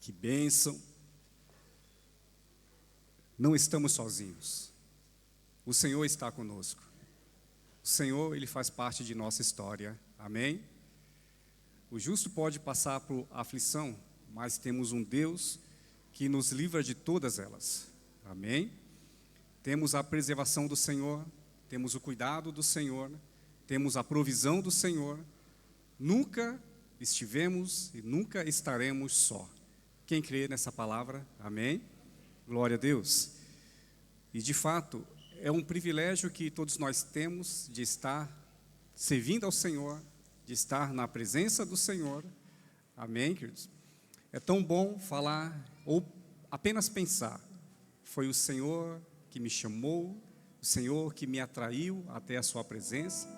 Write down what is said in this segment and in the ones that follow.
Que bênção. Não estamos sozinhos. O Senhor está conosco. O Senhor, Ele faz parte de nossa história. Amém? O justo pode passar por aflição, mas temos um Deus que nos livra de todas elas. Amém? Temos a preservação do Senhor, temos o cuidado do Senhor, temos a provisão do Senhor. Nunca estivemos e nunca estaremos só. Quem crê nessa palavra? Amém? Glória a Deus. E de fato, é um privilégio que todos nós temos de estar servindo ao Senhor, de estar na presença do Senhor. Amém, queridos? É tão bom falar ou apenas pensar. Foi o Senhor que me chamou, o Senhor que me atraiu até a sua presença.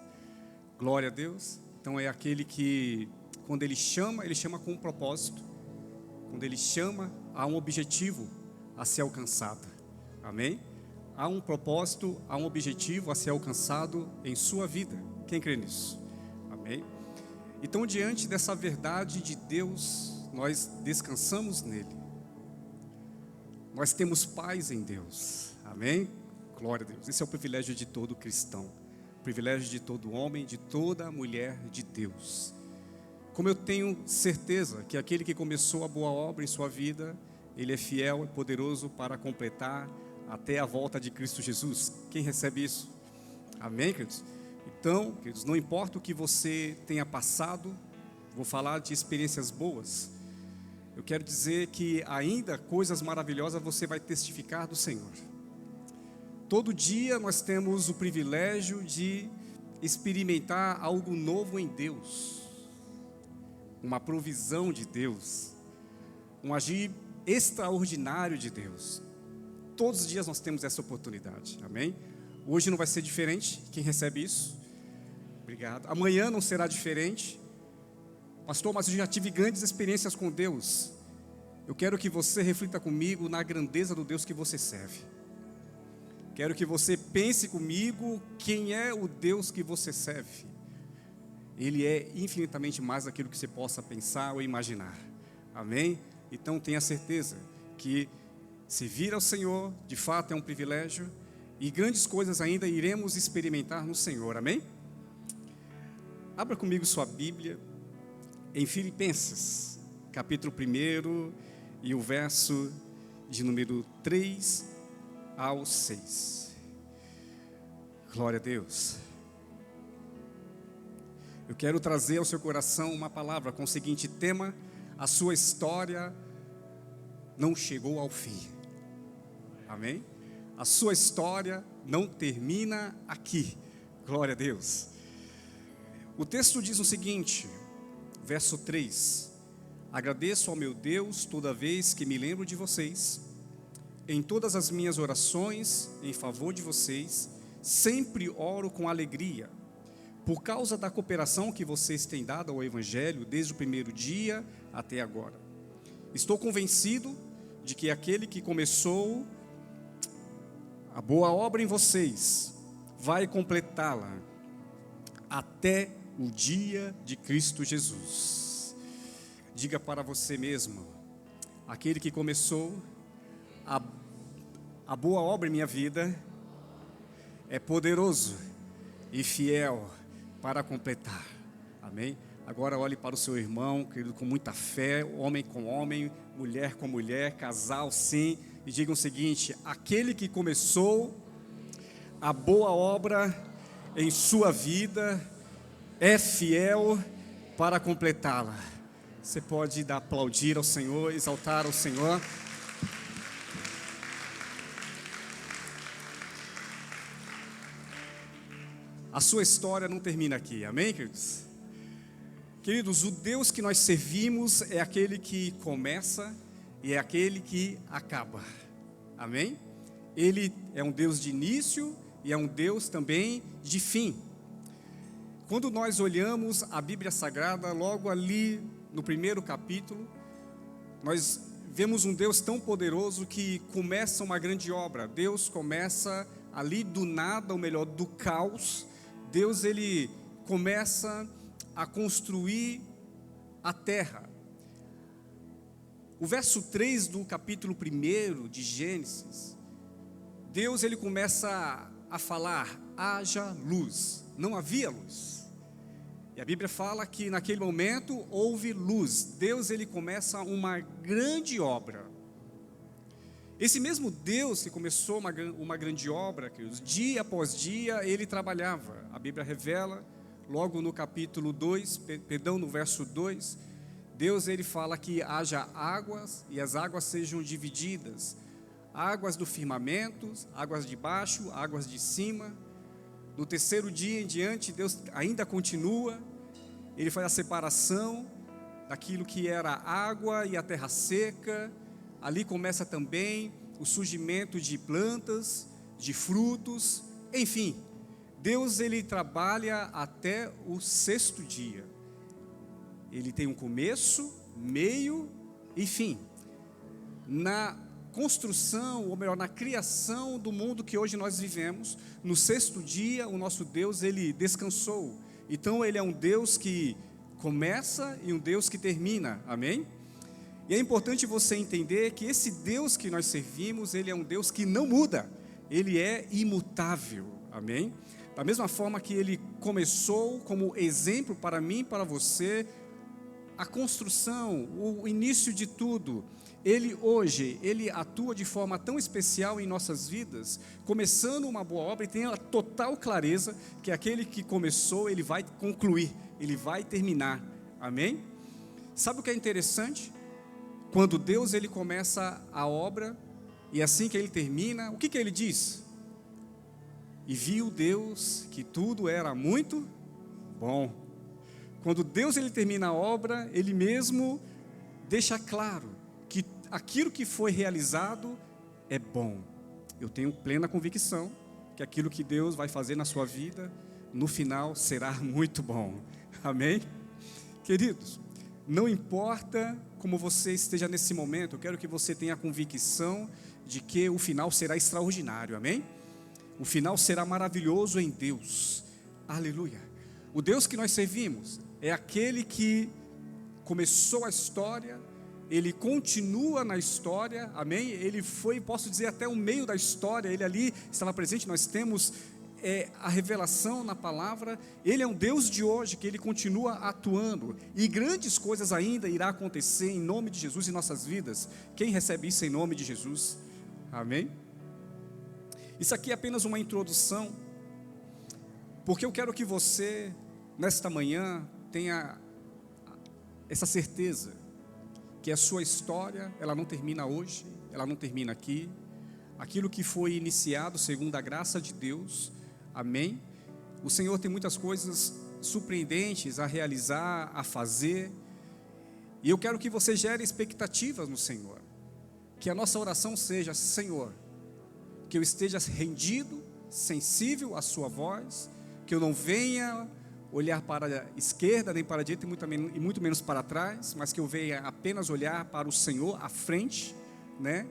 Glória a Deus. Então é aquele que, quando Ele chama com um propósito. Quando Ele chama, há um objetivo a ser alcançado. Amém? Há um propósito, há um objetivo a ser alcançado em sua vida. Quem crê nisso? Amém? Então, diante dessa verdade de Deus, nós descansamos nele. Nós temos paz em Deus. Amém? Glória a Deus. Esse é o privilégio de todo cristão. O privilégio de todo homem, de toda mulher de Deus. Como eu tenho certeza que aquele que começou a boa obra em sua vida, Ele é fiel e poderoso para completar até a volta de Cristo Jesus. Quem recebe isso? Amém, queridos? Então, queridos, não importa o que você tenha passado, vou falar de experiências boas. Eu quero dizer que ainda coisas maravilhosas você vai testificar do Senhor. Todo dia nós temos o privilégio de experimentar algo novo em Deus. Uma provisão de Deus. Um agir extraordinário de Deus. Todos os dias nós temos essa oportunidade. Amém? Hoje não vai ser diferente. Quem recebe isso? Obrigado. Amanhã não será diferente. Pastor, mas eu já tive grandes experiências com Deus. Eu quero que você reflita comigo na grandeza do Deus que você serve. Quero que você pense comigo quem é o Deus que você serve. Ele é infinitamente mais daquilo que você possa pensar ou imaginar. Amém? Então tenha certeza que servir ao Senhor de fato é um privilégio e grandes coisas ainda iremos experimentar no Senhor. Amém? Abra comigo sua Bíblia em Filipenses, capítulo 1 e o verso de número 3 ao 6. Glória a Deus. Eu quero trazer ao seu coração uma palavra com o seguinte tema: a sua história não chegou ao fim. Amém? A sua história não termina aqui. Glória a Deus. O texto diz o seguinte, verso 3: agradeço ao meu Deus toda vez que me lembro de vocês. Em todas as minhas orações em favor de vocês, sempre oro com alegria, por causa da cooperação que vocês têm dado ao Evangelho desde o primeiro dia até agora. Estou convencido de que aquele que começou a boa obra em vocês vai completá-la até o dia de Cristo Jesus. Diga para você mesmo: aquele que começou a boa obra em minha vida é poderoso e fiel para completar. Amém? Agora olhe para o seu irmão, querido, com muita fé, homem com homem, mulher com mulher, casal sim, e diga o seguinte: aquele que começou a boa obra em sua vida é fiel para completá-la. Você pode aplaudir ao Senhor, exaltar ao Senhor. A sua história não termina aqui, amém, queridos? Queridos, o Deus que nós servimos é aquele que começa e é aquele que acaba, amém? Ele é um Deus de início e é um Deus também de fim. Quando nós olhamos a Bíblia Sagrada, logo ali no primeiro capítulo, nós vemos um Deus tão poderoso que começa uma grande obra. Deus começa ali do nada, ou melhor, do caos. Deus, ele começa a construir a terra. O verso 3 do capítulo 1 de Gênesis, Deus ele começa a falar: haja luz. Não havia luz. E a Bíblia fala que naquele momento houve luz. Deus ele começa uma grande obra. Esse mesmo Deus que começou uma grande obra, queridos, dia após dia ele trabalhava. A Bíblia revela, logo no capítulo 2, no verso 2, Deus ele fala que haja águas e as águas sejam divididas. Águas do firmamento, águas de baixo, águas de cima. No terceiro dia em diante, Deus ainda continua. Ele faz a separação daquilo que era água e a terra seca. Ali começa também o surgimento de plantas, de frutos. Enfim, Deus ele trabalha até o sexto dia. Ele tem um começo, meio e fim. Na construção, ou melhor, na criação do mundo que hoje nós vivemos, no sexto dia, o nosso Deus, ele descansou. Então, ele é um Deus que começa e um Deus que termina, amém? E é importante você entender que esse Deus que nós servimos, ele é um Deus que não muda, ele é imutável, amém? Da mesma forma que ele começou como exemplo para mim e para você, a construção, o início de tudo, ele hoje, ele atua de forma tão especial em nossas vidas, começando uma boa obra e tem a total clareza que aquele que começou, ele vai concluir, ele vai terminar, amém? Sabe o que é interessante? Quando Deus ele começa a obra, e assim que ele termina, o que ele diz? E viu Deus que tudo era muito bom. Quando Deus ele termina a obra, ele mesmo deixa claro que aquilo que foi realizado é bom. Eu tenho plena convicção que aquilo que Deus vai fazer na sua vida, no final será muito bom. Amém? Queridos, não importa como você esteja nesse momento, eu quero que você tenha a convicção de que o final será extraordinário. Amém? O final será maravilhoso em Deus. Aleluia. O Deus que nós servimos é aquele que começou a história, ele continua na história, amém? Ele foi, posso dizer, até o meio da história, ele ali estava presente. Nós temos a revelação na palavra. Ele é um Deus de hoje, que ele continua atuando, e grandes coisas ainda irá acontecer em nome de Jesus em nossas vidas. Quem recebe isso em nome de Jesus? Amém? Isso aqui é apenas uma introdução, porque eu quero que você, nesta manhã, tenha essa certeza que a sua história, ela não termina hoje, ela não termina aqui. Aquilo que foi iniciado segundo a graça de Deus, amém? O Senhor tem muitas coisas surpreendentes a realizar, a fazer, e eu quero que você gere expectativas no Senhor, que a nossa oração seja: Senhor, que eu esteja rendido, sensível à sua voz, que eu não venha olhar para a esquerda, nem para a direita, e muito menos para trás, mas que eu venha apenas olhar para o Senhor à frente, né?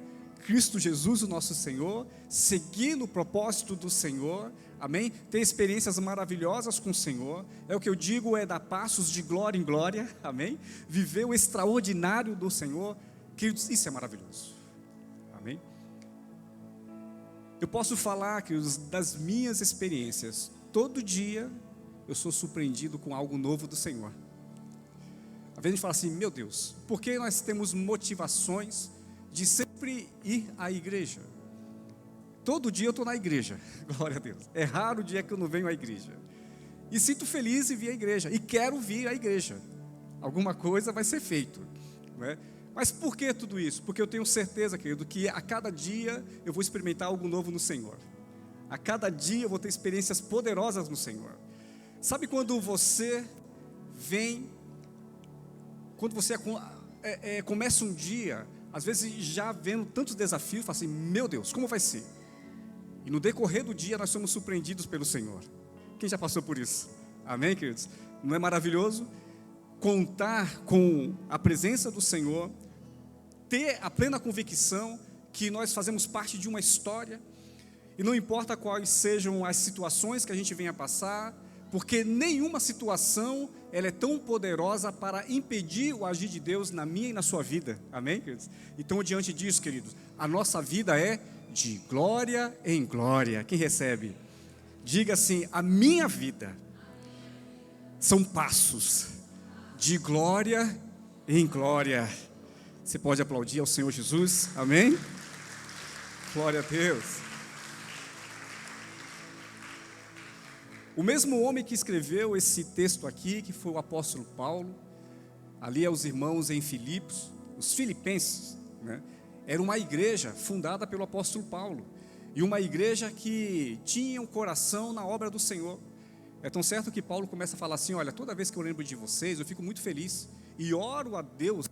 Cristo Jesus, o nosso Senhor, seguir no propósito do Senhor, amém? Ter experiências maravilhosas com o Senhor, é o que eu digo, é dar passos de glória em glória, amém? Viver o extraordinário do Senhor, que isso é maravilhoso, amém? Eu posso falar que das minhas experiências, todo dia eu sou surpreendido com algo novo do Senhor. Às vezes a gente fala assim: meu Deus, por que nós temos motivações de sempre ir à igreja? Todo dia eu estou na igreja, glória a Deus. É raro o dia que eu não venho à igreja. E sinto feliz em vir à igreja, e quero vir à igreja. Alguma coisa vai ser feito, não é? Mas por que tudo isso? Porque eu tenho certeza, querido, que a cada dia eu vou experimentar algo novo no Senhor. A cada dia eu vou ter experiências poderosas no Senhor. Sabe quando você vem, quando você começa um dia, às vezes já vendo tantos desafios, fala assim: meu Deus, como vai ser? E no decorrer do dia nós somos surpreendidos pelo Senhor. Quem já passou por isso? Amém, queridos? Não é maravilhoso? Contar com a presença do Senhor, ter a plena convicção que nós fazemos parte de uma história, e não importa quais sejam as situações que a gente venha passar, porque nenhuma situação ela é tão poderosa para impedir o agir de Deus na minha e na sua vida, amém, queridos? Então, diante disso, queridos, a nossa vida é de glória em glória. Quem recebe? Diga assim: a minha vida são passos de glória em glória. Você pode aplaudir ao Senhor Jesus, amém? Glória a Deus. O mesmo homem que escreveu esse texto aqui, que foi o apóstolo Paulo, ali aos irmãos em Filipos, os filipenses, né? Era uma igreja fundada pelo apóstolo Paulo, e uma igreja que tinha um coração na obra do Senhor. É tão certo que Paulo começa a falar assim: olha, toda vez que eu lembro de vocês, eu fico muito feliz, e oro a Deus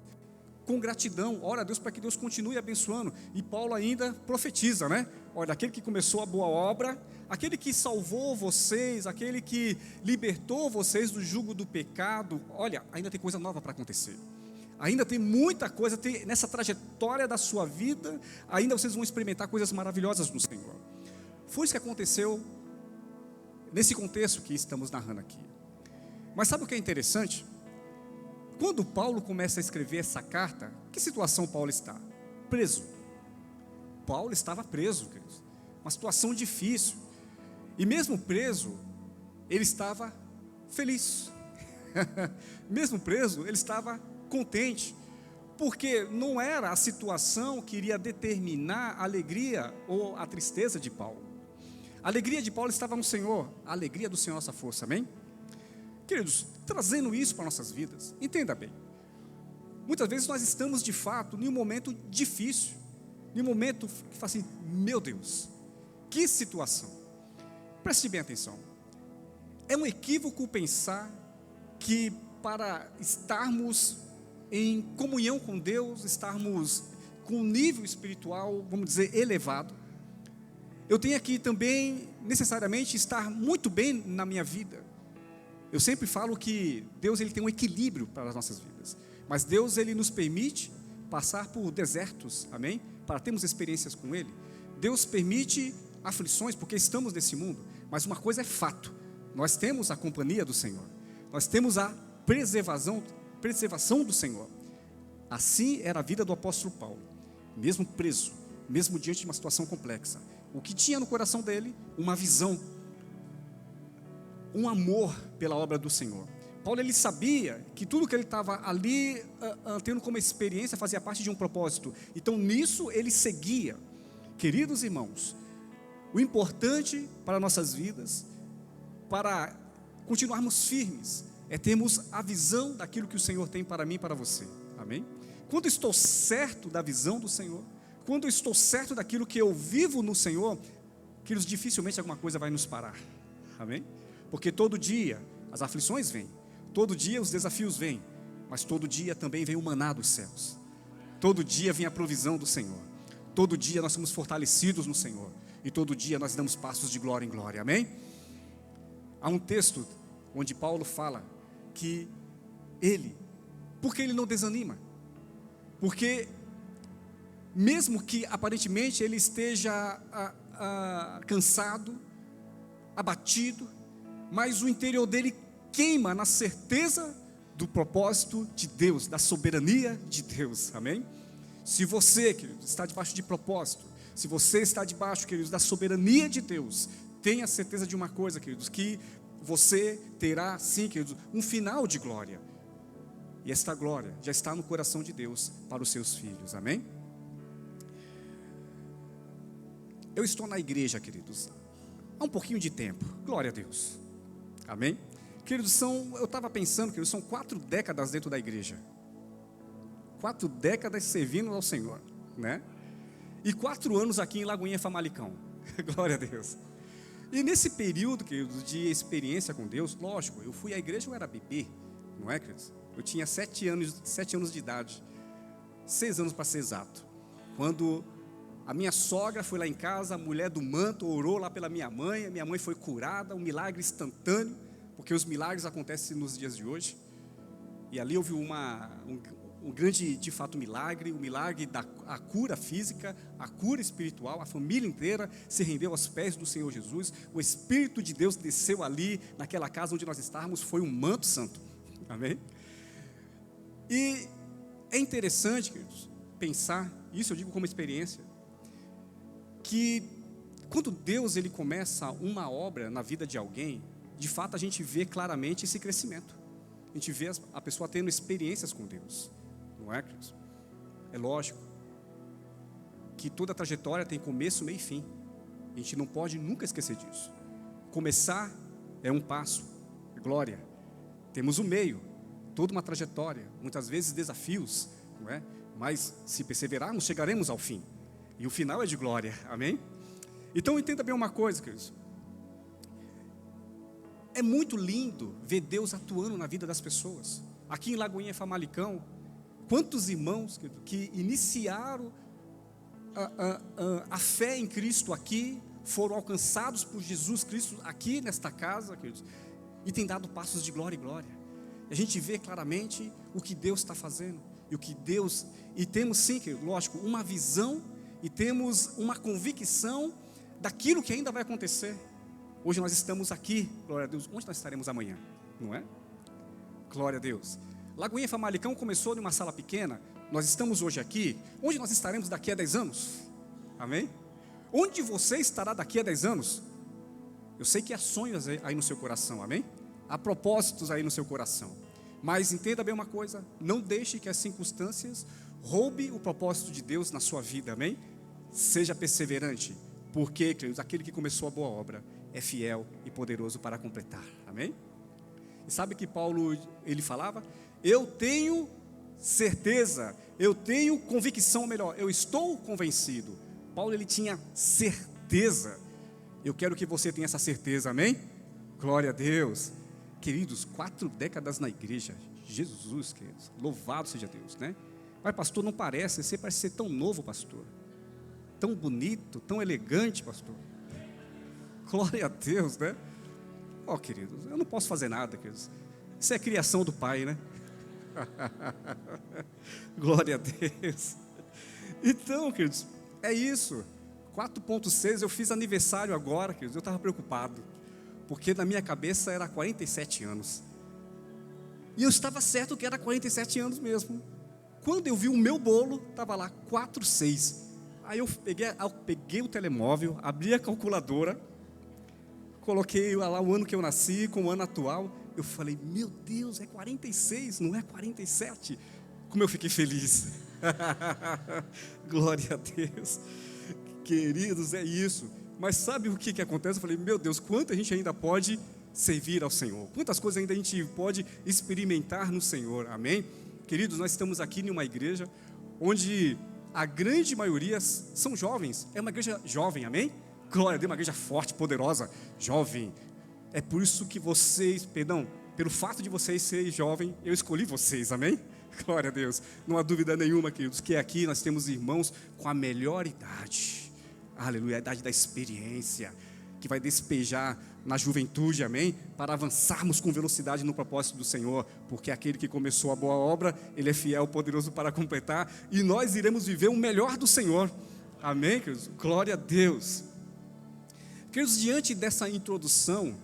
com gratidão, oro a Deus para que Deus continue abençoando. E Paulo ainda profetiza, né? Olha, aquele que começou a boa obra, aquele que salvou vocês, aquele que libertou vocês do jugo do pecado, olha, ainda tem coisa nova para acontecer. Ainda tem muita coisa, nessa trajetória da sua vida, ainda vocês vão experimentar coisas maravilhosas no Senhor. Foi isso que aconteceu nesse contexto que estamos narrando aqui. Mas sabe o que é interessante? Quando Paulo começa a escrever essa carta, que situação Paulo está? Preso. Paulo estava preso, queridos. Uma situação difícil. E mesmo preso, ele estava feliz. Mesmo preso, ele estava contente. Porque não era a situação que iria determinar a alegria ou a tristeza de Paulo. A alegria de Paulo estava no Senhor. A alegria do Senhor é nossa força, amém? Queridos, trazendo isso para nossas vidas, entenda bem. Muitas vezes nós estamos de fato em um momento difícil, em um momento que fala assim: meu Deus, que situação. Preste bem atenção. É um equívoco pensar que para estarmos em comunhão com Deus, estarmos com um nível espiritual, vamos dizer, elevado, eu tenho que também necessariamente estar muito bem na minha vida. Eu sempre falo que Deus ele tem um equilíbrio para as nossas vidas, mas Deus ele nos permite passar por desertos, amém? Para termos experiências com Ele. Deus permite aflições porque estamos nesse mundo, mas uma coisa é fato: nós temos a companhia do Senhor, nós temos a preservação do Senhor. Assim era a vida do apóstolo Paulo, mesmo preso, mesmo diante de uma situação complexa. O que tinha no coração dele? Uma visão, um amor pela obra do Senhor. Paulo ele sabia que tudo que ele estava ali tendo como experiência fazia parte de um propósito. Então nisso ele seguia. Queridos irmãos, o importante para nossas vidas, para continuarmos firmes, é termos a visão daquilo que o Senhor tem para mim e para você, amém? Quando estou certo da visão do Senhor, quando estou certo daquilo que eu vivo no Senhor, queridos, dificilmente alguma coisa vai nos parar, amém? Porque todo dia as aflições vêm, todo dia os desafios vêm, mas todo dia também vem o maná dos céus, todo dia vem a provisão do Senhor, todo dia nós somos fortalecidos no Senhor, e todo dia nós damos passos de glória em glória, amém? Há um texto onde Paulo fala que porque ele não desanima, porque mesmo que aparentemente ele esteja cansado, abatido, mas o interior dele queima na certeza do propósito de Deus, da soberania de Deus, amém? Se você, queridos, está debaixo de propósito, se você está debaixo, queridos, da soberania de Deus, tenha certeza de uma coisa, queridos, que você terá, sim, queridos, um final de glória, e esta glória já está no coração de Deus para os seus filhos, amém? Eu estou na igreja, queridos, há um pouquinho de tempo, glória a Deus, amém? Queridos, eu estava pensando, queridos, são 4 décadas dentro da igreja, 4 décadas servindo ao Senhor, né? E 4 anos aqui em Lagoinha Famalicão, glória a Deus. E nesse período, queridos, de experiência com Deus, lógico, eu fui à igreja, eu era bebê, não é, queridos? Eu tinha 7 anos de idade, 6 anos para ser exato, quando a minha sogra foi lá em casa, a mulher do manto orou lá pela minha mãe foi curada, um milagre instantâneo, porque os milagres acontecem nos dias de hoje, e ali houve um grande, de fato, milagre, o milagre da a cura física, a cura espiritual. A família inteira se rendeu aos pés do Senhor Jesus. O Espírito de Deus desceu ali, naquela casa onde nós estávamos, foi um manto santo. Amém? E é interessante, queridos, pensar, isso eu digo como experiência, que quando Deus ele começa uma obra na vida de alguém, de fato a gente vê claramente esse crescimento. A gente vê a pessoa tendo experiências com Deus, não é, queridos? É lógico que toda trajetória tem começo, meio e fim. A gente não pode nunca esquecer disso. Começar é um passo, glória. Temos o meio, toda uma trajetória, muitas vezes desafios, não é? Mas se perseverarmos, chegaremos ao fim. E o final é de glória, amém? Então entenda bem uma coisa, queridos. É muito lindo ver Deus atuando na vida das pessoas. Aqui em Lagoinha Famalicão, quantos irmãos que iniciaram a fé em Cristo aqui, foram alcançados por Jesus Cristo aqui nesta casa, queridos, e têm dado passos de glória em glória. A gente vê claramente o que Deus está fazendo, e temos sim, lógico, uma visão, e temos uma convicção daquilo que ainda vai acontecer. Hoje nós estamos aqui, glória a Deus. Onde nós estaremos amanhã, não é? Glória a Deus. Lagoinha Famalicão começou em uma sala pequena. Nós estamos hoje aqui. Onde nós estaremos daqui a 10 anos? Amém? Onde você estará daqui a 10 anos? Eu sei que há sonhos aí no seu coração, amém? Há propósitos aí no seu coração. Mas entenda bem uma coisa, não deixe que as circunstâncias roubem o propósito de Deus na sua vida, amém? Seja perseverante, porque, queridos, aquele que começou a boa obra é fiel e poderoso para completar, amém? E sabe que Paulo, ele falava, eu tenho certeza, eu tenho convicção, melhor, eu estou convencido. Paulo, ele tinha certeza. Eu quero que você tenha essa certeza, amém? Glória a Deus. Queridos, 4 décadas na igreja, Jesus, queridos, louvado seja Deus, né? Mas pastor, não parece, você parece ser tão novo, pastor, tão bonito, tão elegante, pastor. Glória a Deus, né? Ó, queridos, eu não posso fazer nada, queridos. Isso é criação do Pai, né? Glória a Deus. Então, queridos, é isso. 4.6, eu fiz aniversário agora, queridos. Eu estava preocupado, porque na minha cabeça era 47 anos. E eu estava certo que era 47 anos mesmo. Quando eu vi o meu bolo, estava lá 4.6. Aí eu peguei o telemóvel, abri a calculadora, coloquei lá o ano que eu nasci com o ano atual. Eu falei, meu Deus, é 46, não é 47? Como eu fiquei feliz. Glória a Deus. Queridos, é isso. Mas sabe o que acontece? Eu falei, meu Deus, quanto a gente ainda pode servir ao Senhor. Quantas coisas ainda a gente pode experimentar no Senhor, amém? Queridos, nós estamos aqui em uma igreja onde a grande maioria são jovens. É uma igreja jovem, amém? Glória a Deus, uma igreja forte, poderosa, jovem. É por isso que vocês, pelo fato de vocês serem jovens, eu escolhi vocês, amém? Glória a Deus. Não há dúvida nenhuma, queridos, que aqui nós temos irmãos com a melhor idade. Aleluia, a idade da experiência, que vai despejar na juventude, amém? Para avançarmos com velocidade no propósito do Senhor, porque aquele que começou a boa obra, Ele é fiel, poderoso para completar, e nós iremos viver o melhor do Senhor, amém, queridos? Glória a Deus. Queridos, diante dessa introdução,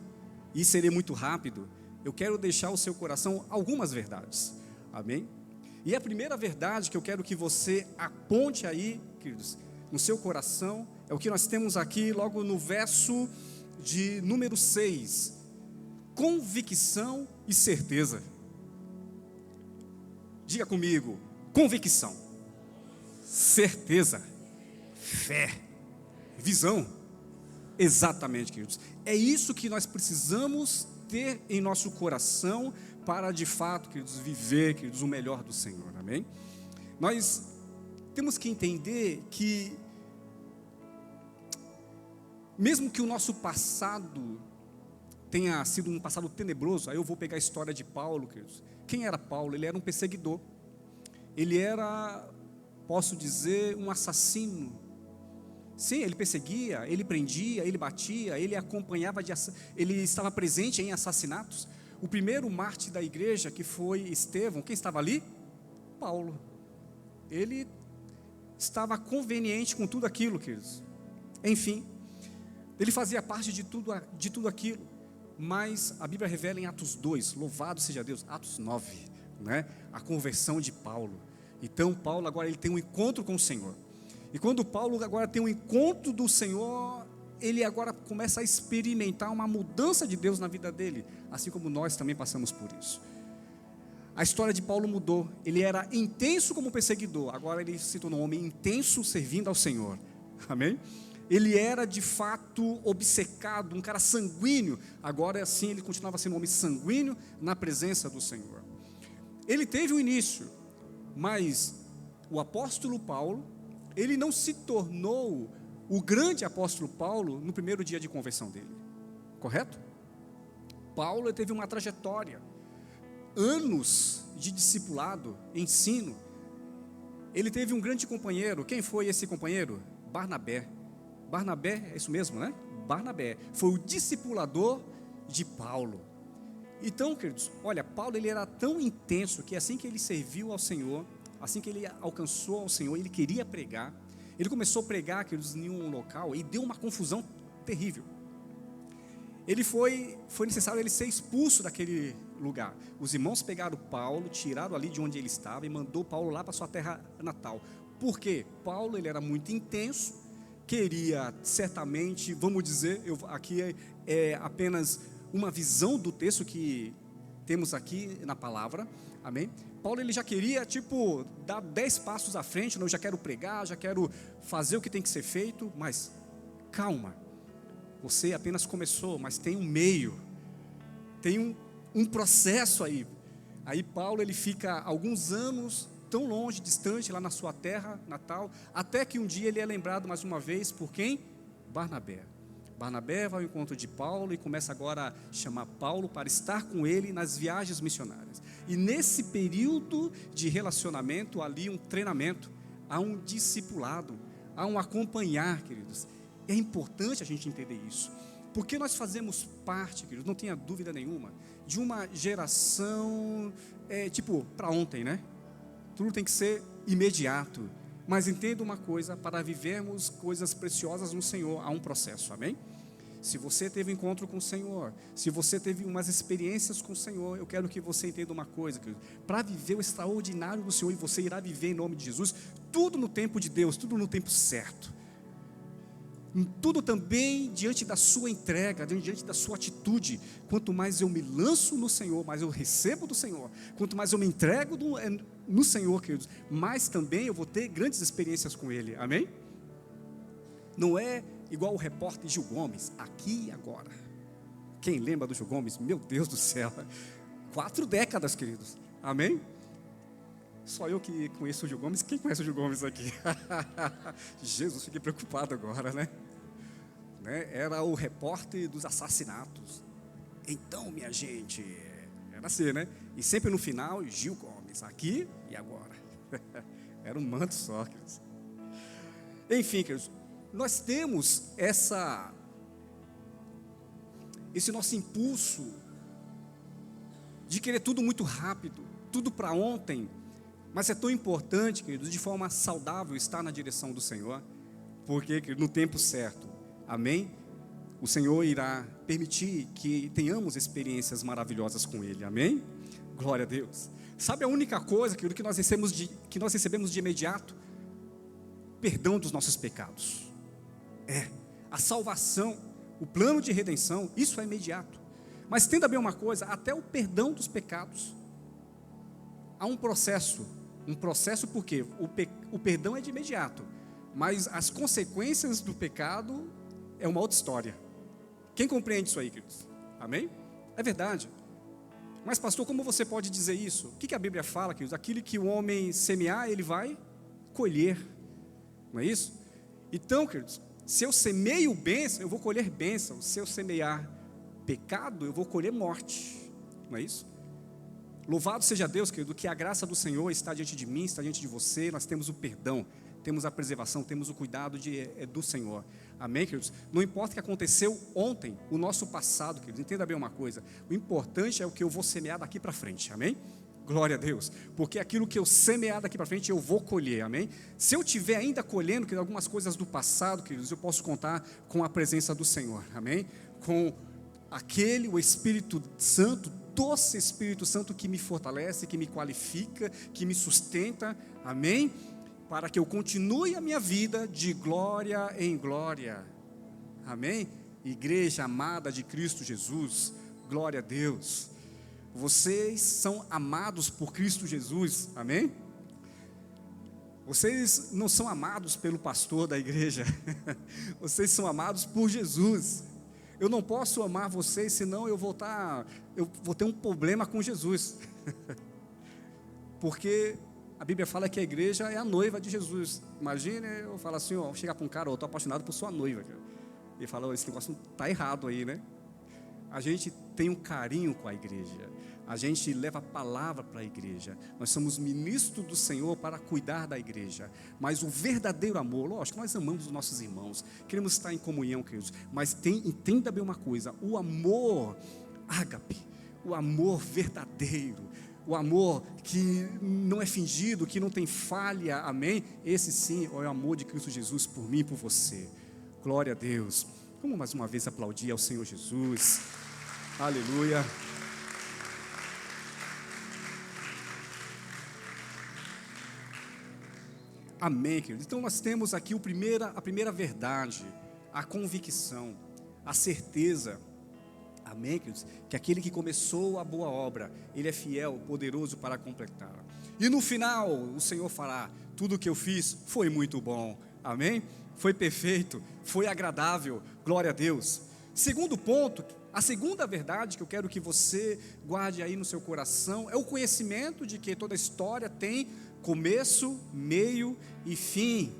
e serei muito rápido, eu quero deixar ao seu coração algumas verdades, amém? E a primeira verdade que eu quero que você aponte aí, queridos, no seu coração, é o que nós temos aqui logo no verso de número 6, convicção e certeza. Diga comigo, convicção, certeza, fé, visão. Exatamente, queridos. É isso que nós precisamos ter em nosso coração para, de fato, queridos, viver, queridos, o melhor do Senhor, amém? Nós temos que entender que, mesmo que o nosso passado tenha sido um passado tenebroso, aí eu vou pegar a história de Paulo, queridos. Quem era Paulo? Ele era um perseguidor. Ele era, posso dizer, um assassino. Sim, ele perseguia, ele prendia, ele batia, ele acompanhava, ele estava presente em assassinatos. O primeiro mártir da igreja, que foi Estevão, quem estava ali? Paulo. Ele estava conveniente com tudo aquilo, queridos. Enfim, ele fazia parte de tudo aquilo. Mas a Bíblia revela em Atos 2, louvado seja Deus, Atos 9, né? A conversão de Paulo. Então Paulo agora ele tem um encontro com o Senhor. E quando Paulo agora tem um encontro do Senhor, ele agora começa a experimentar uma mudança de Deus na vida dele, assim como nós também passamos por isso. A história de Paulo mudou. Ele era intenso como perseguidor, agora ele se tornou um homem intenso servindo ao Senhor. Amém? Ele era de fato obcecado, um cara sanguíneo, agora assim ele continuava sendo um homem sanguíneo na presença do Senhor. Ele teve um início, mas o apóstolo Paulo, ele não se tornou o grande apóstolo Paulo no primeiro dia de conversão dele, correto? Paulo teve uma trajetória, anos de discipulado, ensino. Ele teve um grande companheiro. Quem foi esse companheiro? Barnabé. Barnabé, é isso mesmo, né? Barnabé foi o discipulador de Paulo. Então, queridos, olha, Paulo ele era tão intenso que assim que ele serviu ao Senhor, assim que ele alcançou ao Senhor, ele queria pregar. Ele começou a pregar, queridos, em um local e deu uma confusão terrível. Foi necessário ele ser expulso daquele lugar. Os irmãos pegaram Paulo, tiraram ali de onde ele estava e mandou Paulo lá para sua terra natal. Por quê? Paulo ele era muito intenso, queria certamente, vamos dizer, aqui é apenas uma visão do texto que temos aqui na palavra, amém? Paulo ele já queria dar 10 passos à frente, não, já quero pregar, já quero fazer o que tem que ser feito, mas calma, você apenas começou, mas tem um meio, tem um processo aí. Aí Paulo ele fica alguns anos tão longe, distante, lá na sua terra natal, até que um dia ele é lembrado mais uma vez por quem? Barnabé. Barnabé vai ao encontro de Paulo e começa agora a chamar Paulo para estar com ele nas viagens missionárias. E nesse período de relacionamento, ali um treinamento, há um discipulado, há um acompanhar, queridos. É importante a gente entender isso, porque nós fazemos parte, queridos, não tenha dúvida nenhuma, de uma geração, para ontem, né? Tudo tem que ser imediato. Mas entenda uma coisa, para vivermos coisas preciosas no Senhor, há um processo, amém? Se você teve um encontro com o Senhor, se você teve umas experiências com o Senhor, eu quero que você entenda uma coisa, querido. Para viver o extraordinário do Senhor, e você irá viver em nome de Jesus, tudo no tempo de Deus, tudo no tempo certo. Tudo também diante da sua entrega, diante da sua atitude. Quanto mais eu me lanço no Senhor, mais eu recebo do Senhor. Quanto mais eu me entrego no Senhor, queridos, mais também eu vou ter grandes experiências com Ele, amém? Não é igual o repórter Gil Gomes, aqui e agora. Quem lembra do Gil Gomes? Meu Deus do céu, 4 décadas, queridos, amém? Só eu que conheço o Gil Gomes. Quem conhece o Gil Gomes aqui? Jesus, fiquei preocupado agora, né? Era o repórter dos assassinatos. Então, minha gente, era assim, né? E sempre no final, Gil Gomes, aqui e agora. Era um manto só, queridos. Enfim, queridos, nós temos esse nosso impulso de querer tudo muito rápido, tudo para ontem. Mas é tão importante, queridos, de forma saudável, estar na direção do Senhor, porque querido, no tempo certo, amém? O Senhor irá permitir que tenhamos experiências maravilhosas com Ele, amém? Glória a Deus. Sabe a única coisa, querido, que nós recebemos de imediato? Perdão dos nossos pecados. A salvação, o plano de redenção, isso é imediato. Mas entenda bem uma coisa, até o perdão dos pecados, há um processo porque o perdão é de imediato, mas as consequências do pecado é uma outra história. Quem compreende isso aí, queridos? Amém? É verdade. Mas pastor, como você pode dizer isso? O que a Bíblia fala, queridos? Aquilo que o homem semear, ele vai colher, não é isso? Então, queridos, se eu semeio bênção, eu vou colher bênção. Se eu semear pecado, eu vou colher morte, não é isso? Louvado seja Deus, querido, que a graça do Senhor está diante de mim, está diante de você. Nós temos o perdão, temos a preservação, temos o cuidado do Senhor, amém, queridos? Não importa o que aconteceu ontem, o nosso passado, queridos, entenda bem uma coisa, o importante é o que eu vou semear daqui para frente, amém? Glória a Deus, porque aquilo que eu semear daqui para frente eu vou colher, amém? Se eu estiver ainda colhendo que algumas coisas do passado, queridos, eu posso contar com a presença do Senhor, amém? Com o Espírito Santo, doce Espírito Santo que me fortalece, que me qualifica, que me sustenta, amém? Para que eu continue a minha vida de glória em glória, amém? Igreja amada de Cristo Jesus, glória a Deus. Vocês são amados por Cristo Jesus, amém? Vocês não são amados pelo pastor da igreja, vocês são amados por Jesus. Eu não posso amar vocês, senão eu vou ter um problema com Jesus, porque a Bíblia fala que a igreja é a noiva de Jesus. Imagine eu falar assim, ó, chegar para um cara, eu estou apaixonado por sua noiva, ele fala, esse negócio está errado aí, né? A gente tem um carinho com a igreja, a gente leva a palavra para a igreja, nós somos ministros do Senhor para cuidar da igreja, mas o verdadeiro amor, lógico, nós amamos os nossos irmãos, queremos estar em comunhão, queridos, mas entenda bem uma coisa, o amor ágape, o amor verdadeiro, o amor que não é fingido, que não tem falha, amém? Esse sim é o amor de Cristo Jesus por mim e por você, glória a Deus. Vamos mais uma vez aplaudir ao Senhor Jesus, aleluia. Amém, queridos. Então nós temos aqui a primeira verdade, a convicção, a certeza, amém, queridos, que aquele que começou a boa obra, ele é fiel, poderoso para completá-la. E no final, o Senhor fará, tudo o que eu fiz foi muito bom, amém? Foi perfeito, foi agradável, glória a Deus. Segundo ponto, a segunda verdade que eu quero que você guarde aí no seu coração, é o conhecimento de que toda história tem começo, meio e fim.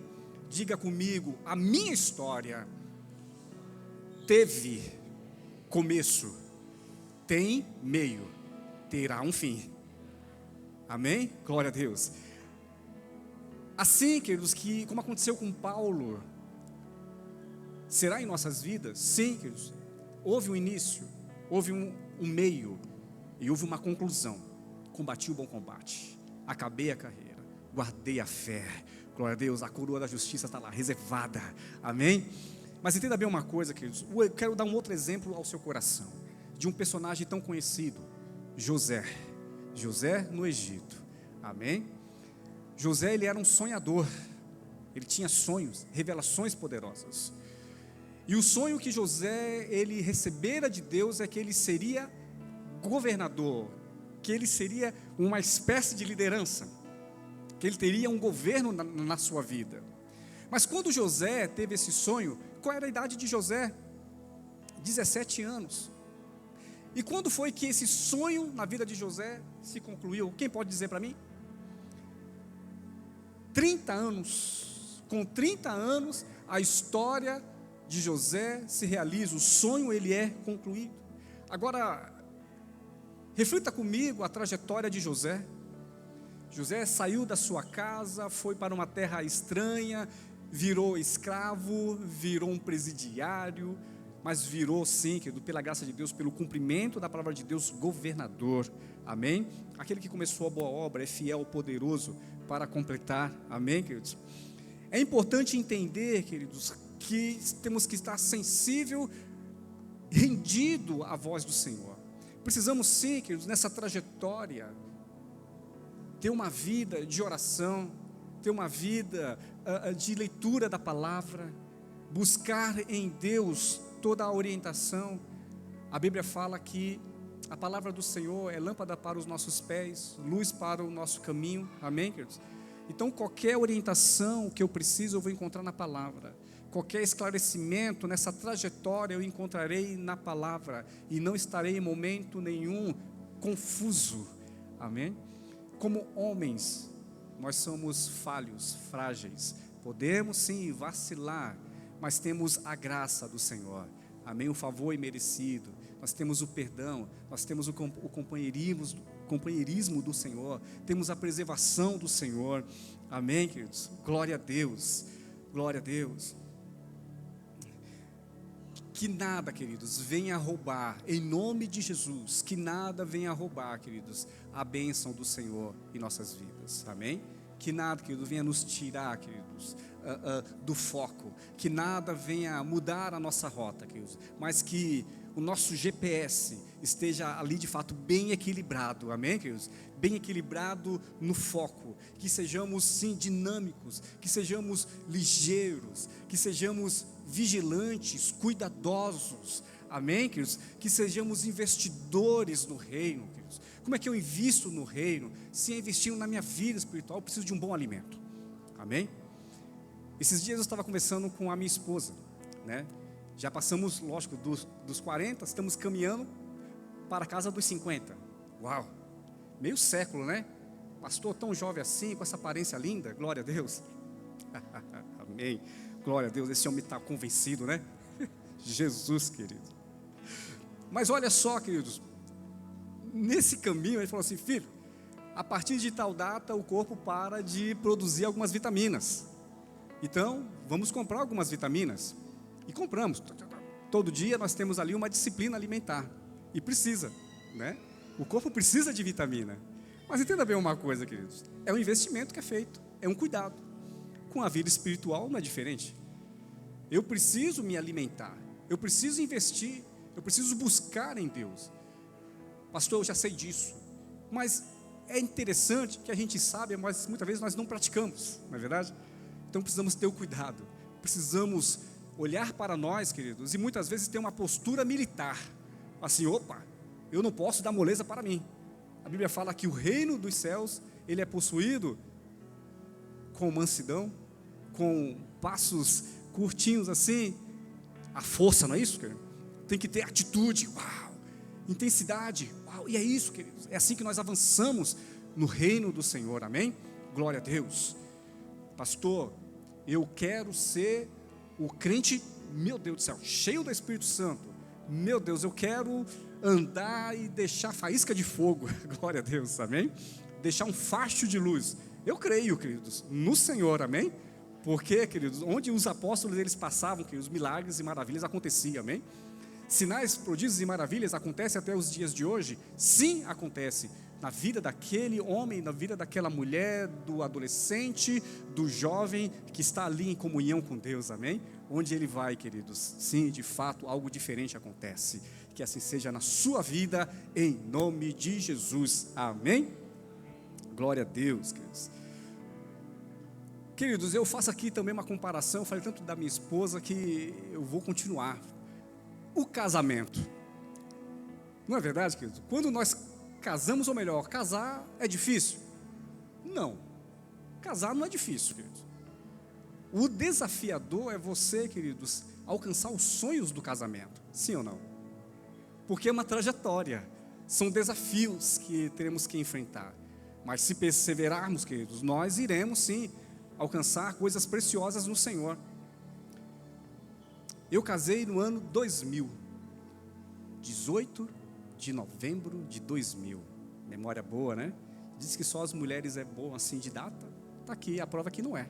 Diga comigo, a minha história teve começo, tem meio, terá um fim. Amém? Glória a Deus. Assim, queridos, que como aconteceu com Paulo, será em nossas vidas? Sim, queridos. Houve um início, houve um meio e houve uma conclusão. Combati o bom combate, acabei a carreira, guardei a fé. Glória a Deus, a coroa da justiça está lá, reservada. Amém? Mas entenda bem uma coisa, queridos. Eu quero dar um outro exemplo ao seu coração, de um personagem tão conhecido, José. José no Egito. Amém? José, ele era um sonhador. Ele tinha sonhos, revelações poderosas. E o sonho que José, ele recebera de Deus é que ele seria governador, que ele seria uma espécie de liderança, que ele teria um governo na sua vida. Mas quando José teve esse sonho, qual era a idade de José? 17 anos. E quando foi que esse sonho na vida de José se concluiu? Quem pode dizer para mim? 30 anos. Com 30 anos, a história de José se realiza, o sonho ele é concluído. Agora, reflita comigo a trajetória de José. José saiu da sua casa, foi para uma terra estranha, virou escravo, virou um presidiário, mas virou sim, querido, pela graça de Deus, pelo cumprimento da palavra de Deus, governador, amém? Aquele que começou a boa obra é fiel, poderoso para completar, amém, queridos? É importante entender, queridos, que temos que estar sensível, rendido à voz do Senhor. Precisamos sim, queridos, nessa trajetória, ter uma vida de oração, ter uma vida de leitura da palavra, buscar em Deus toda a orientação. A Bíblia fala que a palavra do Senhor é lâmpada para os nossos pés, luz para o nosso caminho, amém, queridos? Então qualquer orientação que eu preciso eu vou encontrar na palavra, qualquer esclarecimento nessa trajetória eu encontrarei na palavra, e não estarei em momento nenhum confuso, amém? Como homens, nós somos falhos, frágeis, podemos sim vacilar, mas temos a graça do Senhor, amém? O favor imerecido, nós temos o perdão, nós temos o companheirismo do Senhor, temos a preservação do Senhor, amém, queridos? Glória a Deus, glória a Deus. que nada, queridos, venha roubar, em nome de Jesus, que nada venha roubar, queridos, a bênção do Senhor em nossas vidas, amém? Que nada, queridos, venha nos tirar, queridos, do foco, que nada venha mudar a nossa rota, queridos, mas que o nosso GPS esteja ali de fato bem equilibrado, amém, queridos? Bem equilibrado no foco, que sejamos sim dinâmicos, que sejamos ligeiros, que sejamos vigilantes, cuidadosos, amém, queridos? Que sejamos investidores no reino, queridos. Como é que eu invisto no reino? Se é investindo na minha vida espiritual, eu preciso de um bom alimento, amém? Esses dias eu estava conversando com a minha esposa, né? Já passamos, lógico, dos 40, estamos caminhando para a casa dos 50. Uau, meio século, né? Pastor tão jovem assim, com essa aparência linda, glória a Deus. Amém, glória a Deus, esse homem está convencido, né? Jesus, querido. Mas olha só, queridos, nesse caminho ele falou assim: filho, a partir de tal data o corpo para de produzir algumas vitaminas. Então, vamos comprar algumas vitaminas. E compramos. Todo dia nós temos ali uma disciplina alimentar. E precisa, né? O corpo precisa de vitamina. Mas entenda bem uma coisa, queridos. É um investimento que é feito. É um cuidado. Com a vida espiritual não é diferente. Eu preciso me alimentar. Eu preciso investir. Eu preciso buscar em Deus. Pastor, eu já sei disso. Mas é interessante que a gente sabe, mas muitas vezes nós não praticamos. Não é verdade? Então precisamos ter o cuidado. Precisamos olhar para nós, queridos, e muitas vezes ter uma postura militar, assim, opa, eu não posso dar moleza para mim. A Bíblia fala que o reino dos céus, ele é possuído com mansidão, com passos curtinhos assim, a força, não é isso, querido? Tem que ter atitude, uau, intensidade, uau, e é isso, queridos, é assim que nós avançamos no reino do Senhor, amém? Glória a Deus. Pastor, eu quero ser o crente, meu Deus do céu, cheio do Espírito Santo. Meu Deus, eu quero andar e deixar faísca de fogo. Glória a Deus, amém? Deixar um facho de luz. Eu creio, queridos, no Senhor, amém? Porque, queridos, onde os apóstolos eles passavam, que os milagres e maravilhas aconteciam, amém? Sinais, prodígios e maravilhas acontecem até os dias de hoje? Sim, acontece. Na vida daquele homem, na vida daquela mulher, do adolescente, do jovem que está ali em comunhão com Deus, amém? Onde ele vai, queridos, sim, de fato, algo diferente acontece. Que assim seja na sua vida, em nome de Jesus, amém? Glória a Deus, queridos. Queridos, eu faço aqui também uma comparação, eu falei tanto da minha esposa que eu vou continuar. O casamento, não é verdade, queridos? Quando nós casamos, ou melhor, casar é difícil? Não, casar não é difícil, queridos. O desafiador é você, queridos, alcançar os sonhos do casamento, sim ou não? Porque é uma trajetória, são desafios que teremos que enfrentar. Mas se perseverarmos, queridos, nós iremos sim alcançar coisas preciosas no Senhor. Eu casei no ano 2000, 18 de novembro de 2000, memória boa, né? Diz que só as mulheres é bom assim de data, está aqui, a prova que não é.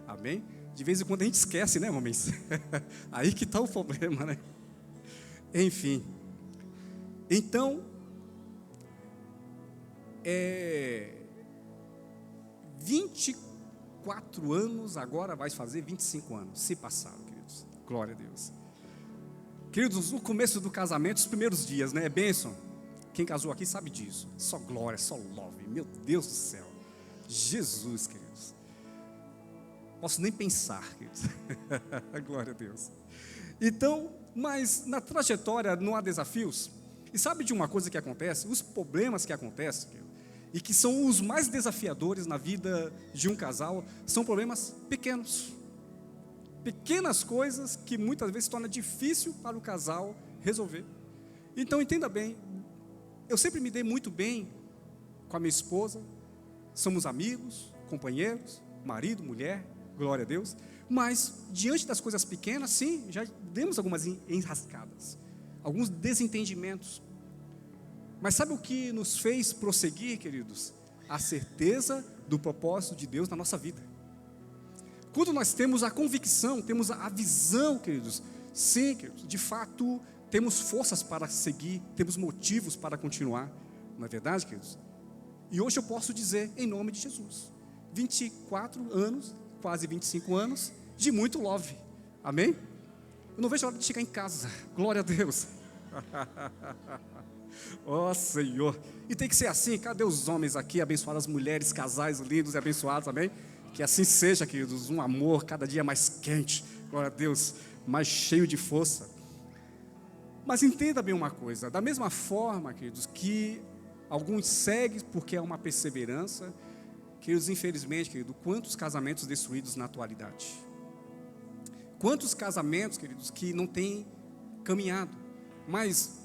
Amém? De vez em quando a gente esquece, né, homens? Aí que está o problema, né? Enfim, então, 24 anos, agora vai fazer 25 anos, se passaram, queridos, glória a Deus. Queridos, no começo do casamento, os primeiros dias, né, é bênção. Quem casou aqui sabe disso, só glória, só love, meu Deus do céu, Jesus, queridos. Posso nem pensar, queridos. Glória a Deus. Então, mas na trajetória não há desafios. E sabe de uma coisa que acontece? Os problemas que acontecem, e que são os mais desafiadores na vida de um casal, são problemas pequenos. Pequenas coisas que muitas vezes se torna difícil para o casal resolver. Então entenda bem, eu sempre me dei muito bem com a minha esposa, somos amigos, companheiros, marido, mulher, glória a Deus, mas diante das coisas pequenas, sim, já demos algumas enrascadas, alguns desentendimentos. Mas sabe o que nos fez prosseguir, queridos? A certeza do propósito de Deus na nossa vida. Quando nós temos a convicção, temos a visão, queridos, Sim, queridos, de fato, temos forças para seguir, temos motivos para continuar, não é verdade, queridos? E hoje eu posso dizer, em nome de Jesus, 24 anos, quase 25 anos, de muito love, amém? Eu não vejo a hora de chegar em casa, glória a Deus. Oh Senhor, e tem que ser assim. Cadê os homens aqui, abençoadas mulheres, casais lindos e abençoados, amém? Que assim seja, queridos, um amor cada dia mais quente, glória a Deus, mais cheio de força. Mas entenda bem uma coisa, da mesma forma, queridos, que alguns seguem porque é uma perseverança, queridos, infelizmente, queridos, quantos casamentos destruídos na atualidade? Quantos casamentos, queridos, que não têm caminhado, mas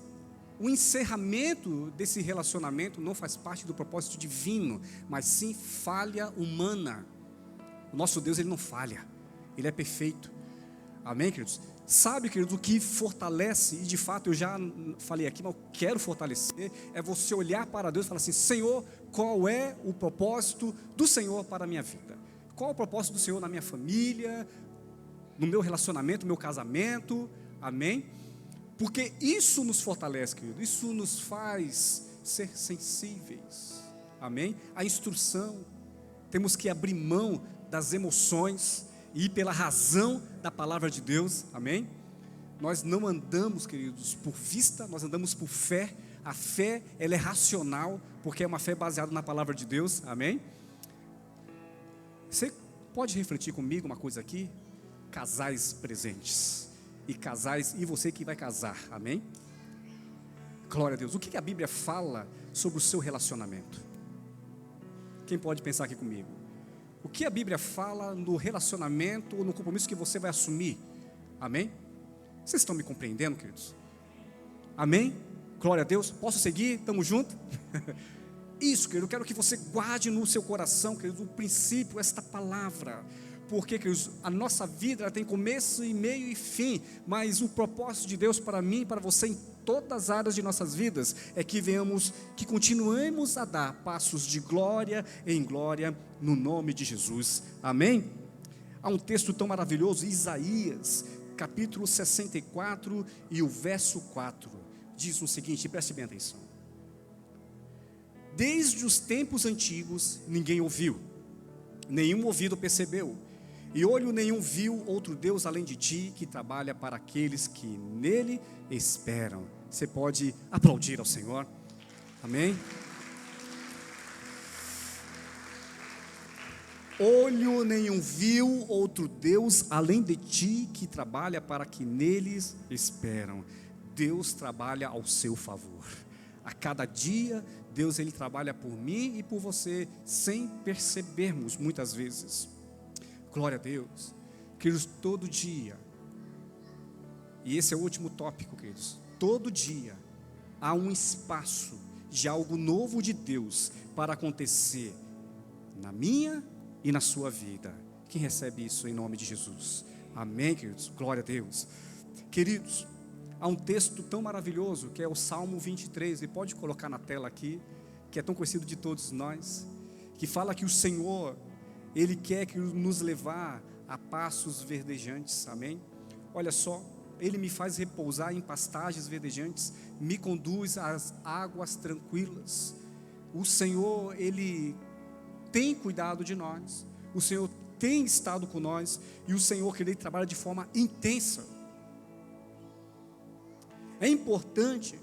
o encerramento desse relacionamento não faz parte do propósito divino, mas sim falha humana. O nosso Deus, Ele não falha, Ele é perfeito, amém, queridos? Sabe, queridos, o que fortalece, e de fato eu já falei aqui, mas eu quero fortalecer, é você olhar para Deus e falar assim: Senhor, qual é o propósito do Senhor para a minha vida? Qual é o propósito do Senhor na minha família, no meu relacionamento, no meu casamento, amém? Porque isso nos fortalece, querido, isso nos faz ser sensíveis, amém? A instrução, temos que abrir mão das emoções e ir pela razão da palavra de Deus, amém? Nós não andamos, queridos, por vista, nós andamos por fé. A fé, ela é racional, porque é uma fé baseada na palavra de Deus, amém? Você pode refletir comigo uma coisa aqui? Casais presentes, e casais, e você que vai casar, amém? Glória a Deus. O que a Bíblia fala sobre o seu relacionamento? Quem pode pensar aqui comigo? O que a Bíblia fala no relacionamento ou no compromisso que você vai assumir? Amém? Vocês estão me compreendendo, queridos? Amém? Glória a Deus. Posso seguir? Estamos juntos? Isso, querido, eu quero que você guarde no seu coração, querido, o princípio, esta palavra. Porque, queridos, a nossa vida ela tem começo e meio e fim, mas o propósito de Deus para mim e para você em todas as áreas de nossas vidas é que venhamos, que continuemos a dar passos de glória em glória no nome de Jesus, amém? Há um texto tão maravilhoso, Isaías, capítulo 64 e o verso 4, diz o seguinte, preste bem atenção: desde os tempos antigos ninguém ouviu, nenhum ouvido percebeu, e olho nenhum viu outro Deus além de ti, que trabalha para aqueles que nele esperam. Você pode aplaudir ao Senhor, amém? Olho nenhum viu outro Deus além de ti, que trabalha para que neles esperam. Deus trabalha ao seu favor. A cada dia, Deus Ele trabalha por mim e por você, sem percebermos muitas vezes. Glória a Deus. Queridos, todo dia, e esse é o último tópico, queridos, todo dia há um espaço de algo novo de Deus para acontecer na minha e na sua vida. Quem recebe isso em nome de Jesus? Amém, queridos? Glória a Deus. Queridos, há um texto tão maravilhoso que é o Salmo 23, e pode colocar na tela aqui, que é tão conhecido de todos nós, que fala que o Senhor, Ele quer que nos levar a passos verdejantes, amém? Olha só, Ele me faz repousar em pastagens verdejantes, me conduz às águas tranquilas. O Senhor, Ele tem cuidado de nós, o Senhor tem estado com nós, e o Senhor, que Ele trabalha de forma intensa. É importante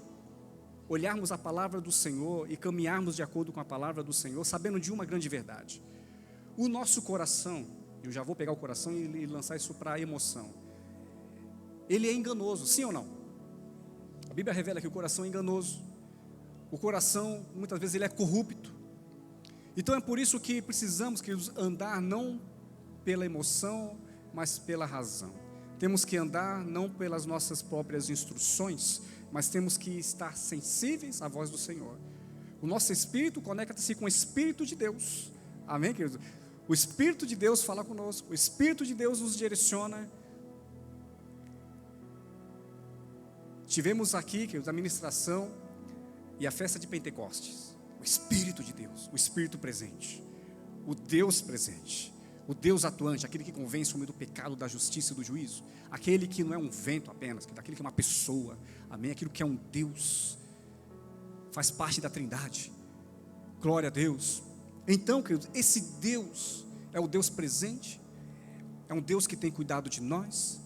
olharmos a palavra do Senhor e caminharmos de acordo com a palavra do Senhor, sabendo de uma grande verdade: o nosso coração, eu já vou pegar o coração e lançar isso para a emoção, ele é enganoso, sim ou não? A Bíblia revela que o coração é enganoso, o coração muitas vezes ele é corrupto. Então é por isso que precisamos, queridos, andar não pela emoção, mas pela razão. Temos que andar não pelas nossas próprias instruções, mas temos que estar sensíveis à voz do Senhor. O nosso espírito conecta-se com o Espírito de Deus, amém, queridos? O Espírito de Deus fala conosco, o Espírito de Deus nos direciona. Tivemos aqui, queridos, a ministração e a festa de Pentecostes. O Espírito de Deus, o Espírito presente, o Deus presente, o Deus atuante, aquele que convence o homem do pecado, da justiça e do juízo, aquele que não é um vento apenas, aquele que é uma pessoa, amém? Aquilo que é um Deus, faz parte da Trindade, glória a Deus. Então, queridos, esse Deus é o Deus presente, é um Deus que tem cuidado de nós,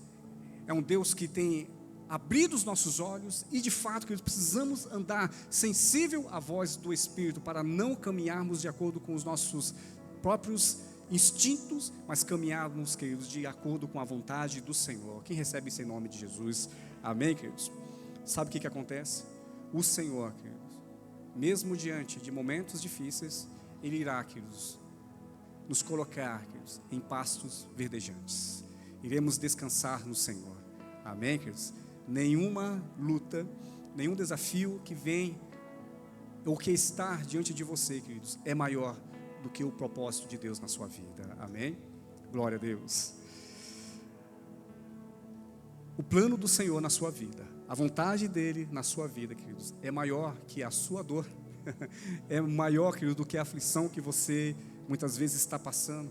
é um Deus que tem abrido os nossos olhos, e de fato, queridos, precisamos andar sensível à voz do Espírito, para não caminharmos de acordo com os nossos próprios instintos, mas caminharmos, queridos, de acordo com a vontade do Senhor. Quem recebe isso em nome de Jesus? Amém, queridos? Sabe o que acontece? O Senhor, queridos, mesmo diante de momentos difíceis, Ele irá, queridos, nos colocar, queridos, em pastos verdejantes. Iremos descansar no Senhor. Amém, queridos? Nenhuma luta, nenhum desafio que vem ou que está diante de você, queridos, é maior do que o propósito de Deus na sua vida. Amém? Glória a Deus. O plano do Senhor na sua vida, a vontade dEle na sua vida, queridos, é maior que a sua dor. É maior, querido, do que a aflição que você muitas vezes está passando.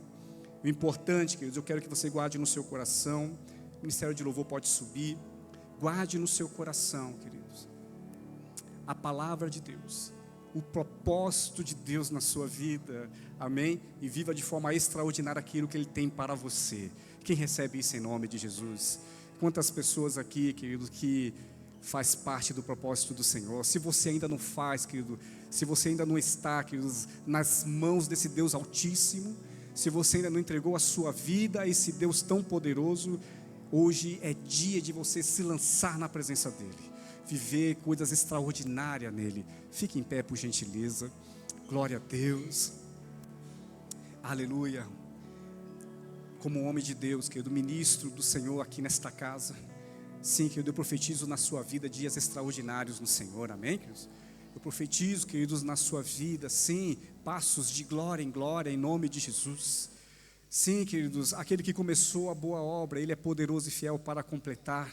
O importante, queridos, eu quero que você guarde no seu coração. O ministério de louvor pode subir. Guarde no seu coração, queridos, a palavra de Deus, o propósito de Deus na sua vida, amém? E viva de forma extraordinária aquilo que Ele tem para você. Quem recebe isso em nome de Jesus? Quantas pessoas aqui, queridos, que faz parte do propósito do Senhor? Se você ainda não faz, querido, se você ainda não está, queridos, nas mãos desse Deus Altíssimo, se você ainda não entregou a sua vida a esse Deus tão poderoso, hoje é dia de você se lançar na presença dEle, viver coisas extraordinárias nele. Fique em pé, por gentileza. Glória a Deus. Aleluia. Como homem de Deus, querido, ministro do Senhor aqui nesta casa, sim, querido, eu profetizo na sua vida dias extraordinários no Senhor, amém, queridos? Eu profetizo, queridos, na sua vida, sim, passos de glória em glória, em nome de Jesus. Sim, queridos, aquele que começou a boa obra, Ele é poderoso e fiel para completar.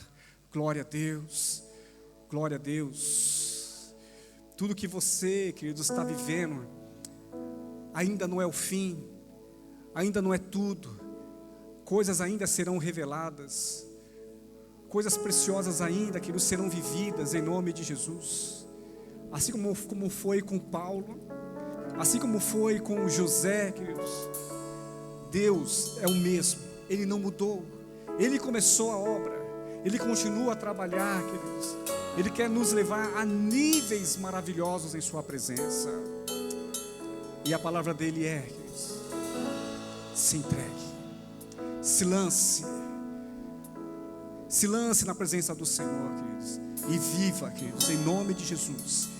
Glória a Deus, glória a Deus. Tudo que você, queridos, está vivendo, ainda não é o fim, ainda não é tudo. Coisas ainda serão reveladas, coisas preciosas ainda, queridos, serão vividas em nome de Jesus. Assim como foi com Paulo, assim como foi com José, queridos, Deus é o mesmo, Ele não mudou. Ele começou a obra, Ele continua a trabalhar, queridos. Ele quer nos levar a níveis maravilhosos em sua presença. E a palavra dele é, queridos, se entregue, se lance na presença do Senhor, queridos, e viva, queridos, em nome de Jesus,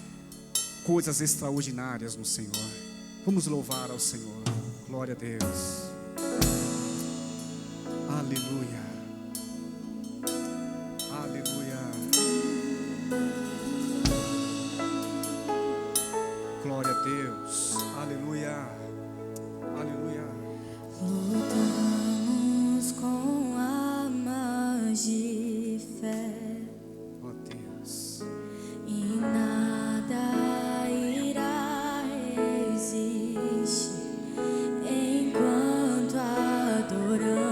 coisas extraordinárias no Senhor. Vamos louvar ao Senhor. Glória a Deus. Aleluia, aleluia, glória a Deus, aleluia, aleluia. Lutamos com armas de fé, Oh Deus, e nada irá resistir enquanto adoramos.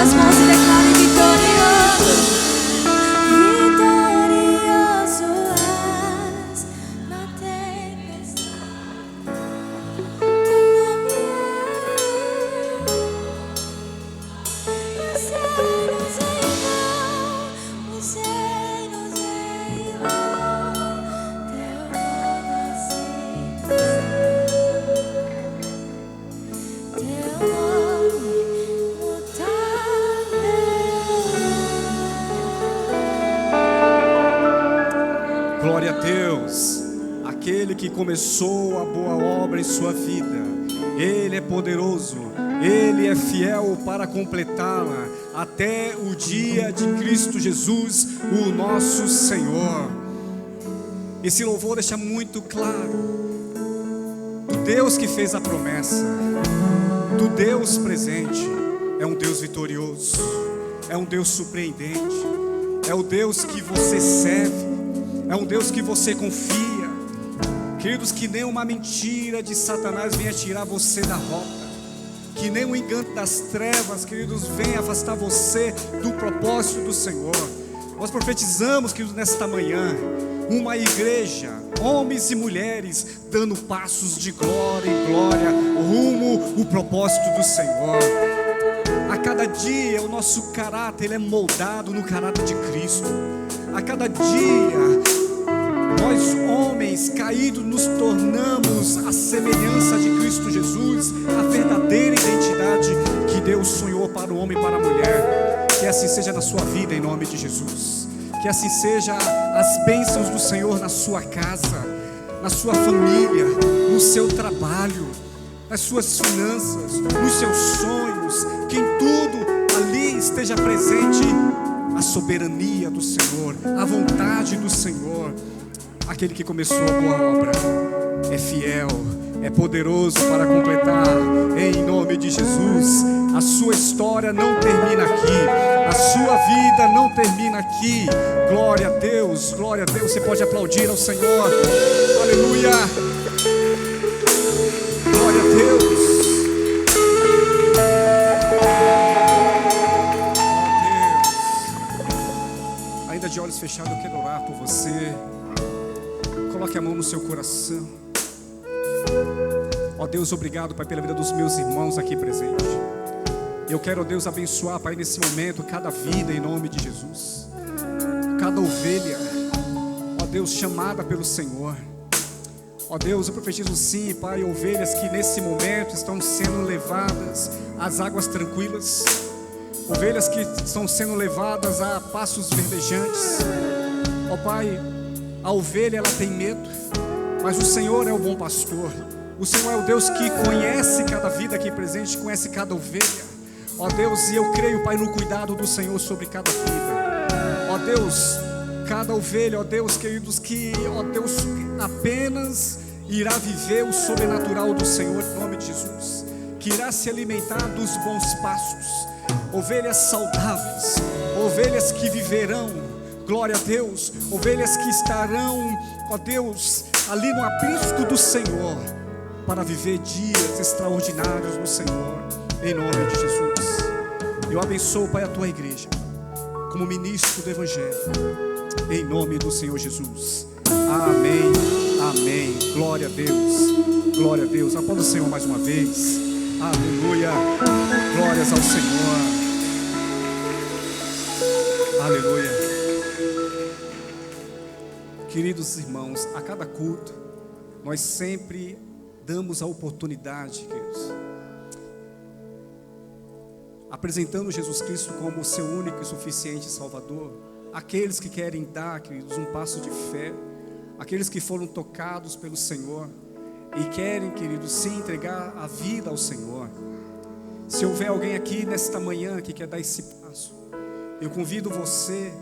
suas mãos e declare vitorioso. Vitorioso és na tempestade. Os reinos em vão, teu nome se teu nome mutável. Glória a Deus, aquele que começou a boa obra em sua vida, Ele é poderoso, Ele é fiel para completá-la até o dia de Cristo Jesus, o nosso Senhor. Esse louvor deixa muito claro do Deus que fez a promessa, do Deus presente. É um Deus vitorioso, é um Deus surpreendente, é o Deus que você serve, é um Deus que você confia. Queridos, que nem uma mentira de Satanás venha tirar você da rota, que nem um engano das trevas, queridos, venha afastar você do propósito do Senhor. Nós profetizamos, queridos, nesta manhã, uma igreja, homens e mulheres, dando passos de glória em glória, rumo ao propósito do Senhor. A cada dia o nosso caráter ele é moldado no caráter de Cristo. A cada dia nós, homens caídos, nos tornamos a semelhança de Cristo Jesus, a verdadeira identidade que Deus sonhou para o homem e para a mulher. Que assim seja na sua vida, em nome de Jesus. Que assim seja as bênçãos do Senhor na sua casa, na sua família, no seu trabalho, nas suas finanças, nos seus sonhos. Que em tudo ali esteja presente a soberania do Senhor, a vontade do Senhor. Aquele que começou a boa obra é fiel, é poderoso para completar. Em nome de Jesus, a sua história não termina aqui, a sua vida não termina aqui. Glória a Deus, glória a Deus. Você pode aplaudir ao Senhor. Aleluia. Glória a Deus. Ainda de olhos fechados, eu quero orar por você. Coloque a mão no seu coração. Ó Deus, obrigado, Pai, pela vida dos meus irmãos aqui presentes. Eu quero, ó Deus, abençoar, Pai, nesse momento, cada vida em nome de Jesus. Cada ovelha, ó Deus, chamada pelo Senhor. Ó Deus, eu profetizo sim, Pai, ovelhas que nesse momento estão sendo levadas às águas tranquilas. Ovelhas que estão sendo levadas a pastos verdejantes. Ó Pai, a ovelha ela tem medo, mas o Senhor é o bom pastor. O Senhor é o Deus que conhece cada vida aqui presente, conhece cada ovelha. Ó Deus, e eu creio, Pai, no cuidado do Senhor sobre cada vida. Ó Deus, cada ovelha, ó Deus, queridos, que, ó Deus, apenas irá viver o sobrenatural do Senhor em nome de Jesus, que irá se alimentar dos bons pastos. Ovelhas saudáveis, ovelhas que viverão, glória a Deus, ovelhas que estarão, ó Deus, ali no aprisco do Senhor, para viver dias extraordinários no Senhor, em nome de Jesus. Eu abençoo, Pai, a tua igreja, como ministro do Evangelho, em nome do Senhor Jesus. Amém, amém. Glória a Deus, glória a Deus. Aplauda o Senhor mais uma vez. Aleluia, glórias ao Senhor. Aleluia. Queridos irmãos, a cada culto, nós sempre damos a oportunidade, queridos, apresentando Jesus Cristo como o seu único e suficiente Salvador. Aqueles que querem dar, queridos, um passo de fé, aqueles que foram tocados pelo Senhor e querem, queridos, se entregar a vida ao Senhor. Se houver alguém aqui nesta manhã que quer dar esse passo, eu convido você,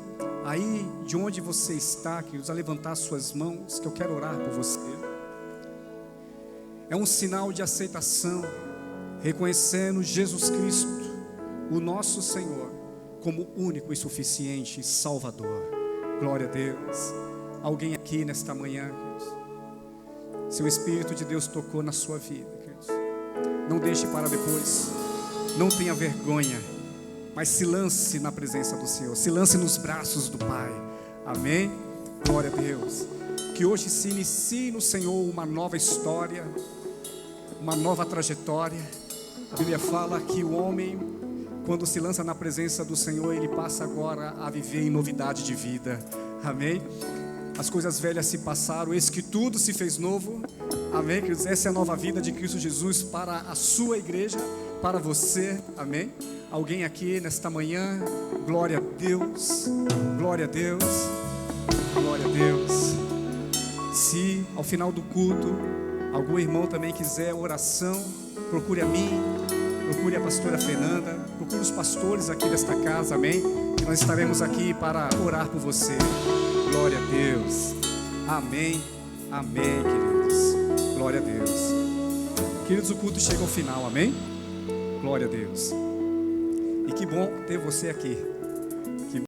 aí de onde você está, queridos, a levantar suas mãos, que eu quero orar por você. É um sinal de aceitação, reconhecendo Jesus Cristo, o nosso Senhor, como único e suficiente Salvador. Glória a Deus. Alguém aqui nesta manhã, queridos, se o Espírito de Deus tocou na sua vida, queridos, não deixe para depois, não tenha vergonha mas se lance na presença do Senhor, se lance nos braços do Pai. Amém? Glória a Deus. Que hoje se inicie no Senhor uma nova história, uma nova trajetória. A Bíblia fala que o homem, quando se lança na presença do Senhor, ele passa agora a viver em novidade de vida. Amém? As coisas velhas se passaram, eis que tudo se fez novo. Amém, queridos? Essa é a nova vida de Cristo Jesus para a sua igreja, para você. Amém? Alguém aqui nesta manhã, glória a Deus, glória a Deus, glória a Deus. Se ao final do culto algum irmão também quiser oração, procure a mim, procure a pastora Fernanda, procure os pastores aqui desta casa, amém? Que nós estaremos aqui para orar por você. Glória a Deus. Amém, amém, queridos. Glória a Deus. Queridos, o culto chega ao final, amém? Glória a Deus. E que bom ter você aqui.